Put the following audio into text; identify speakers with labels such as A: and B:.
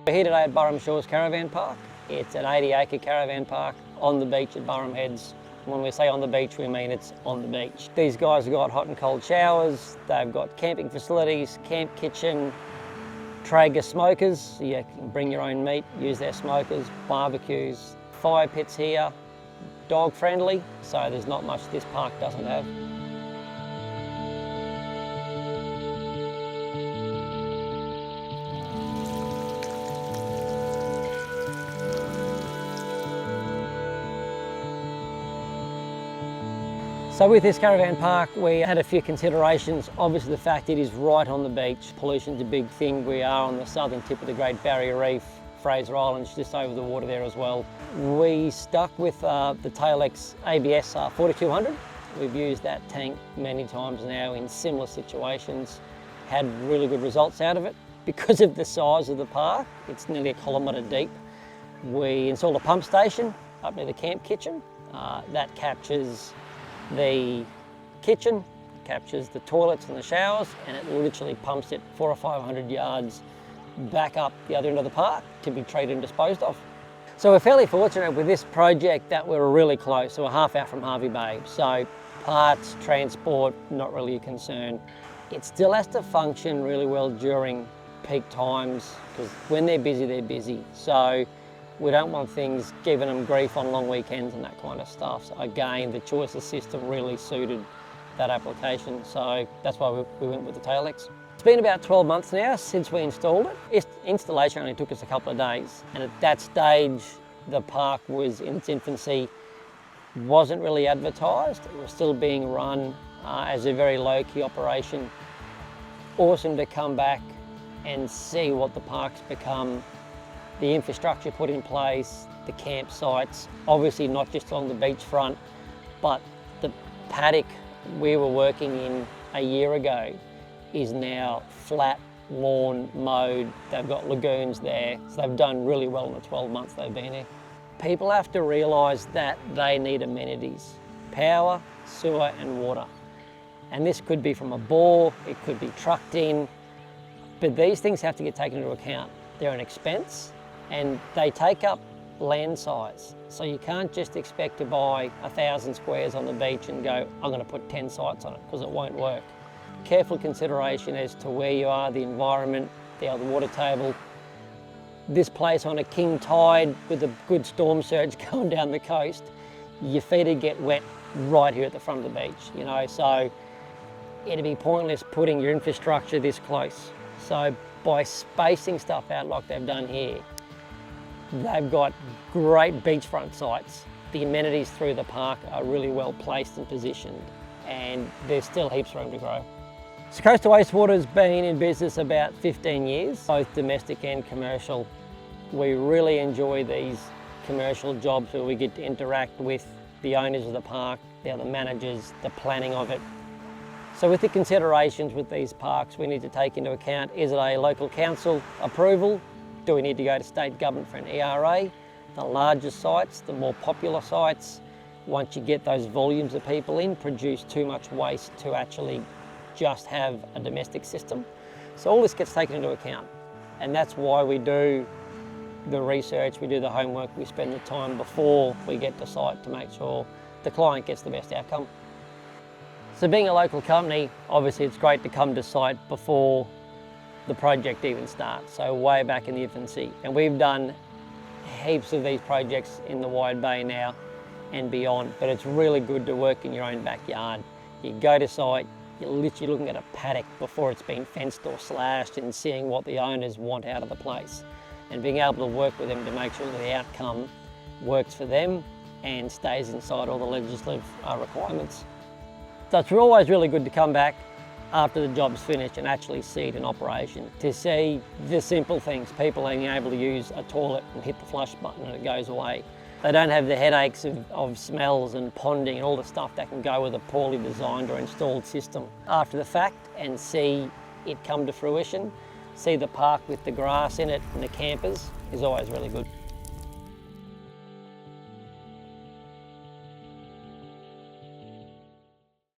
A: We're here today at Burrum Shores Caravan Park. It's an 80-acre caravan park on the beach at Burrum Heads. When we say on the beach, we mean it's on the beach. These guys have got hot and cold showers, they've got camping facilities, camp kitchen, Traeger smokers, so you can bring your own meat, use their smokers, barbecues, fire pits here, dog friendly, so there's not much this park doesn't have. So with this caravan park, we had a few considerations. Obviously the fact it is right on the beach. Pollution's a big thing. We are on the southern tip of the Great Barrier Reef. Fraser Island's just over the water there as well. We stuck with the Tail-X ABS 4200. We've used that tank many times now in similar situations. Had really good results out of it. Because of the size of the park, it's nearly 1 kilometre deep. We installed a pump station up near the camp kitchen. That captures the kitchen, captures the toilets and the showers, and it literally pumps it 400 or 500 yards back up the other end of the park to be treated and disposed of. So we're fairly fortunate with this project that we're really close, so we're half out from Hervey Bay. So parts, transport, not really a concern. It still has to function really well during peak times, because when they're busy. So we don't want things giving them grief on long weekends and that kind of stuff. So again, the Choices system really suited that application. So that's why we went with the Tail-X. It's been about 12 months now since we installed it. Installation only took us a couple of days. And at that stage, the park was in its infancy, wasn't really advertised. It was still being run as a very low-key operation. Awesome to come back and see what the park's become. The infrastructure put in place, the campsites, obviously not just along the beachfront, but the paddock we were working in a year ago is now flat, lawn, mowed. They've got lagoons there, so they've done really well in the 12 months they've been here. People have to realise that they need amenities, power, sewer and water. And this could be from a bore, it could be trucked in, but these things have to get taken into account. They're an expense, and they take up land size. So you can't just expect to buy 1,000 squares on the beach and go, I'm going to put 10 sites on it, because it won't work. Careful consideration as to where you are, the environment, the water table. This place on a king tide with a good storm surge going down the coast, your feet would get wet right here at the front of the beach, you know, so it'd be pointless putting your infrastructure this close. So by spacing stuff out like they've done here, they've got great beachfront sites. The amenities through the park are really well placed and positioned, and there's still heaps of room to grow. So Coastal Wastewater's been in business about 15 years, both domestic and commercial. We really enjoy these commercial jobs where we get to interact with the owners of the park, the other managers, the planning of it. So with the considerations with these parks, we need to take into account, is it a local council approval? Do we need to go to state government for an ERA? The larger sites, the more popular sites, once you get those volumes of people in, produce too much waste to actually just have a domestic system. So all this gets taken into account. And that's why we do the research, we do the homework, we spend the time before we get to site to make sure the client gets the best outcome. So being a local company, obviously it's great to come to site before the project even starts, so way back in the infancy. And we've done heaps of these projects in the Wide Bay now and beyond, but it's really good to work in your own backyard. You go to site, you're literally looking at a paddock before it's been fenced or slashed and seeing what the owners want out of the place. And being able to work with them to make sure that the outcome works for them and stays inside all the legislative requirements. So it's always really good to come back after the job's finished and actually see it in operation, to see the simple things, people being able to use a toilet and hit the flush button and it goes away. They don't have the headaches of smells and ponding and all the stuff that can go with a poorly designed or installed system. After the fact, and see it come to fruition, see the park with the grass in it and the campers is always really good.